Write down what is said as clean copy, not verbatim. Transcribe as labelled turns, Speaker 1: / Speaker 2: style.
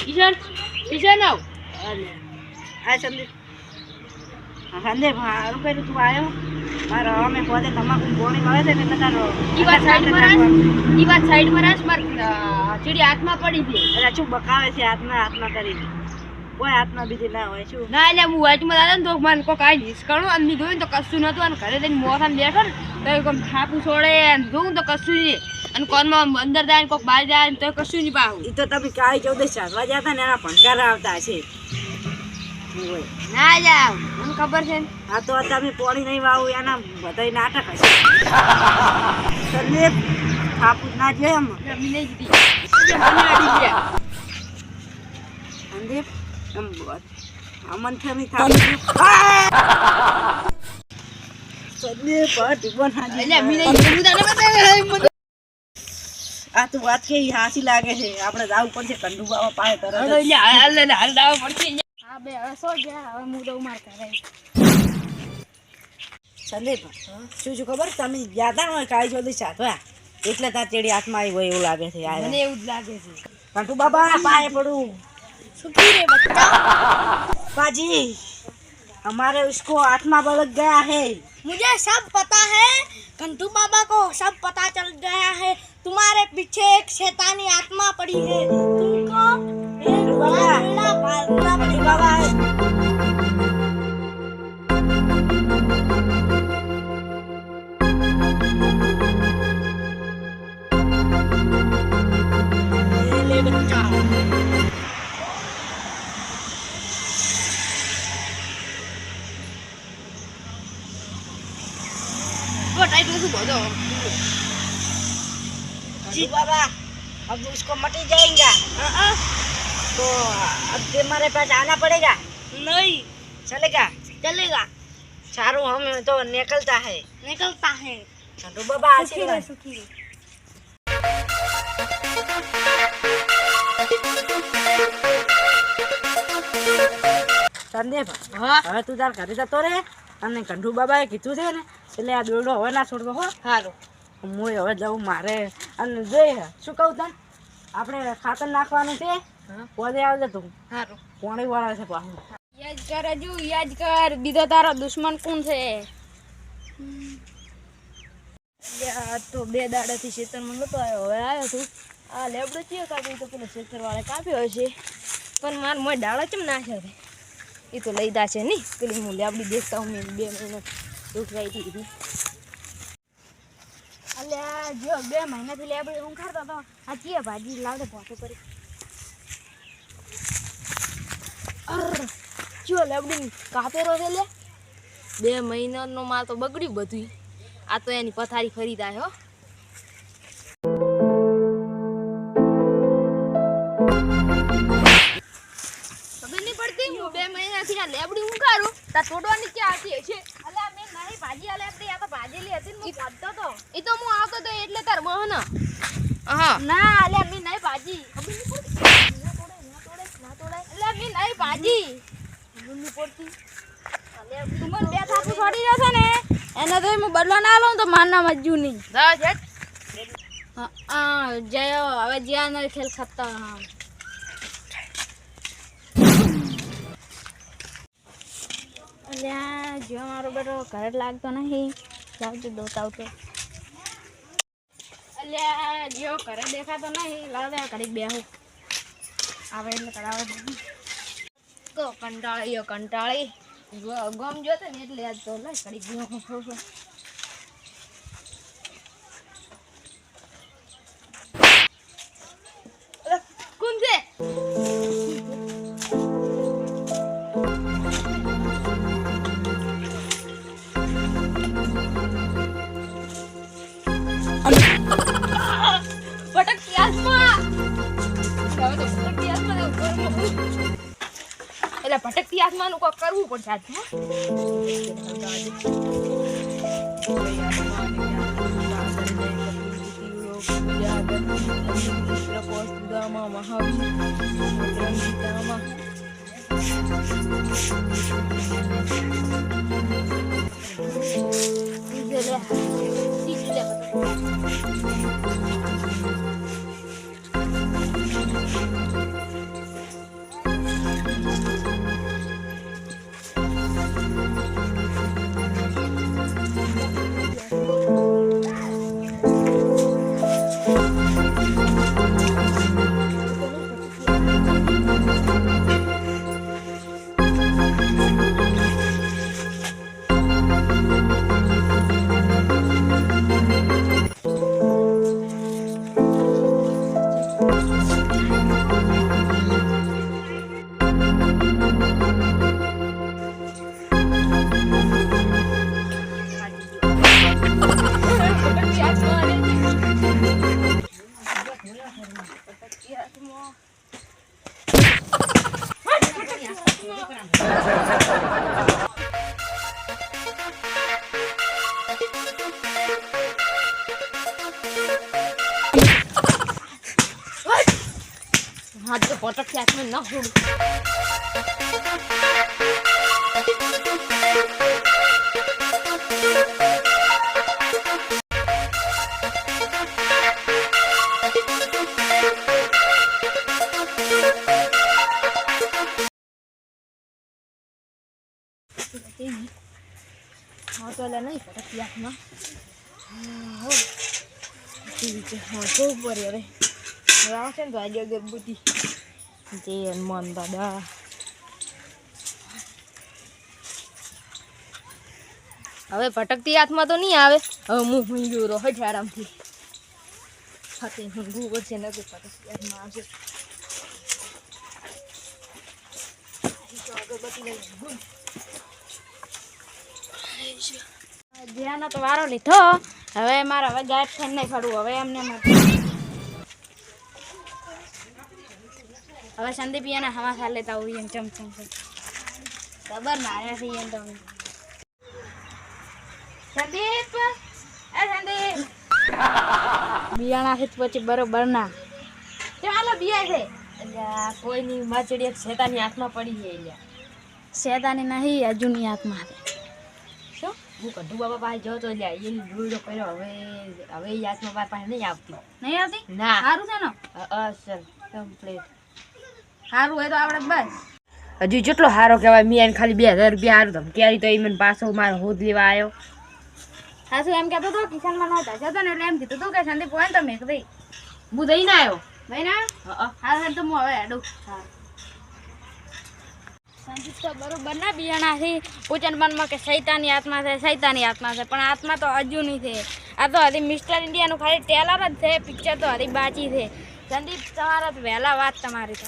Speaker 1: કિશન કિશન આવ
Speaker 2: અલે આ સંદીપ સંદીપ હારું કર્યું તું આવ્યો મારો અમે પોતે તમાકુ ગોળી મળે છે ને એટલે તારો
Speaker 1: ઈ વાત સાઈડ માં રાખ માર ચીડી હાથમાં પડી છે
Speaker 2: એટલે શું બકાવે છે હાથમાં કરી કોઈ હાથમાં બીજી ના હોય શું
Speaker 1: ના એટલે હું વાઈટમાં દાદા ને તો મને કોઈ કાંઈ હિસકાણું અને જોયું ને તો કશું નતું અને ઘરે જઈને મોથામાં બેઠો ને તો કોમ થાપું છોડે અને જોઉં તો કશું નહીં અને કોનમાં અંદર જાય ને કોઈક બહાર જાય ને તો કશું નહીં પાવું
Speaker 2: એ તો તમે કાળી 14 ચાલવા જતા ને એના ભણકાર આવતા હશે
Speaker 1: ના જાવ મને ખબર છે
Speaker 2: હા તો તમે પોણી નહીં વાવું એના બધા નાટક હશે સંદીપ થાપું ના જોઈએ એમ
Speaker 1: નહીં જીતી
Speaker 2: સંદીપ અમન થમી થાપું સંદીપ ટીપણ હાજી
Speaker 1: એટલે મી નહીં જીતી તને બતાવે
Speaker 2: આ તો વાત કે હાસી લાગે છે આપણે જાવું પડશે કંડુ બાવા પાએ તરત
Speaker 1: એટલે હાલ દાવ પડશે હા બે હવે સો ગયા હવે હું તો માર કરે
Speaker 2: સંદીપ શું ખબર તમે જ્યાદા હોય કાળી જોડી ચાલવા એટલે તાર ચેડી હાથમાં આવી હોય એવું લાગે છે
Speaker 1: મને એવું જ લાગે છે
Speaker 2: કંટુ બાબા પાએ પડું
Speaker 1: સુખી રે બચ્ચા
Speaker 2: पाजी हमारे उसको आत्मा बलक गया है
Speaker 3: मुझे सब पता है कंटू बाबा को सब पता चल गया है तुम्हारे पीछे एक शैतानी आत्मा पड़ी है तुमको
Speaker 2: बाबा जी बाबा अब उसको मटी जाएगा तो अब हमारे पास आना पड़ेगा
Speaker 3: नहीं
Speaker 2: चलेगा
Speaker 3: चलेगा
Speaker 2: चारों हम तो निकलता है तो बाबा आशीर्वाद
Speaker 3: सुखी रहे
Speaker 2: संदीप હવે તું તાર ઘરે જતો રે અને કંઠુ બાબાએ કીધું છે ને એટલે આ દોરડો હવે ના છોડવો હો
Speaker 1: સારું
Speaker 2: હું હવે જાઉં મારે અને જોઈ શું કહું તને આપણે ખાતર નાખવાનું છે પોતે આવજે તું
Speaker 1: સારું
Speaker 2: પોણી વાળા છે પાછું
Speaker 1: યાદ કર હજુ યાદ કર બીજો તારો દુશ્મન કોણ છે તો બે દાડાથી ખેતરમાં નતો આવ્યો હવે આવ્યો તું આ લેબડો ચિયો કાપ્યો તો પેલો ખેતર વાળા કાપ્યો હશે પણ મારે મોય ડાળો ચમ નાખ્યો છે એ તો લઈ દા છે નહીં પેલી હું લેબડી દેખતા હું 2 મહિના દુઃખ રહી હતી અલ્યા જો 2 મહિનાથી લેબડી ઊંઘાડતો હતો આ ચિયા ભાજી લાવડે પોતો કરી ચિયો લેબડી કાપેરો છે લે 2 મહિનાનો માલ તો બગડ્યું બધું આ તો એની પથારી ખરીદાય હો ખબર નહીં પડતી હું 2 મહિનાથી આ લેબડી ઊંઘાડું તા તોડવાની ક્યાં હતી હશે અલ્યા મેં નહીં ભાજી આ લેબડી આ તો ભાજેલી હતી ને હું ખાધતો તો એ તો હું આવતો તો એટલે તાર મોહન હા ના અલ્યા મેં નહીં ભાજી ખબર નહીં પડતી ના તોડે અલ્યા મેં નહીં ભાજી ખબર નહીં પડતી તું મને 2 થાપુ છોડી જશે ને એને તો હું બદલો ના લઉં તો મારના મજ્જુ નહીં હા જયો હવે જ્યાં ખેલ ખાતા હા અલ્યા જો મારો બેટો ઘરે લાગતો નહીં લાવજો દોત આવતો અલ્યા જો ઘરે દેખાતો નહીં લાવ દે ઘડીક બેહું આવે એટલે કરાવે કંટાળી ગમ જોતો ને એટલે યાદ તો લે ઘડીક બેહું કોણ છે ભટકતી આત્માનું કોક કરવું પડશે આજ હાથ તો પટક હાથમાં ના છોડું. હા તો એટલે નહીં પટક હાથમાં. હા તો ઉપર હવે આવશે ને તો આજે અગરબત્તી જે મન દાદા હવે ભટકતી હાથમાં તો નહીં આવે. હવે હું ઊંઘ્યો રહો જ આરામથી. હાથે ઊંઘવું પડશે ને તો ભટકતી હાથમાં આવશે. જ્યાંનો તો વારો લીધો. હવે મારે હવે ગાયબ થઈને નહીં ફરવું. હવે એમને હવે સંદીપ એને હવા ખા લેતા હોય એમ ચમચમ ખબર ના આવ્યા છે એમ તમે. સંદીપ એ સંદીપ બિયાણા છે પછી બરોબર ના ચાલો બિયા છે. કોઈની માચડી એક શેતાની હાથમાં પડી છે. એટલે શેતાની નહીં અર્જુનની હાથમાં છે. શું હું કઢુ બાબા પાસે જતો એટલે એની જોડો કર્યો. હવે એ હાથમાં મારા પાસે નહીં આવતી. નહીં આવતી ના. સારું છે ને સર કમ્પ્લીટ સારું હોય તો આપણે બસ. હજુ જેટલો સારો કહેવાય. મેં એને ખાલી 2000 રૂપિયા સારું તમે ક્યારે તો એ મને પાછો મારો હોદ લેવા આવ્યો. હા શું એમ કહેતો હતો કિશનમાં નહોતા જતો ને એટલે એમ કીધું હતું કે સંદીપ હોય ને તમે દઈ હું દઈને આવ્યો. દઈને આવ્યો હા તો હું હવે હેડું. હા સંદીપ તો બરોબર ના બિયાણા છે. પૂછન મનમાં કે સૈતાની આત્મા છે સૈતાની આત્મા છે પણ આત્મા તો અર્જુનની છે. આ તો હજી મિસ્ટર ઇન્ડિયાનું ખાલી ટેલર જ છે. પિક્ચર તો હજી બાકી છે. સંદીપ તમારા વહેલા વાત તમારી તો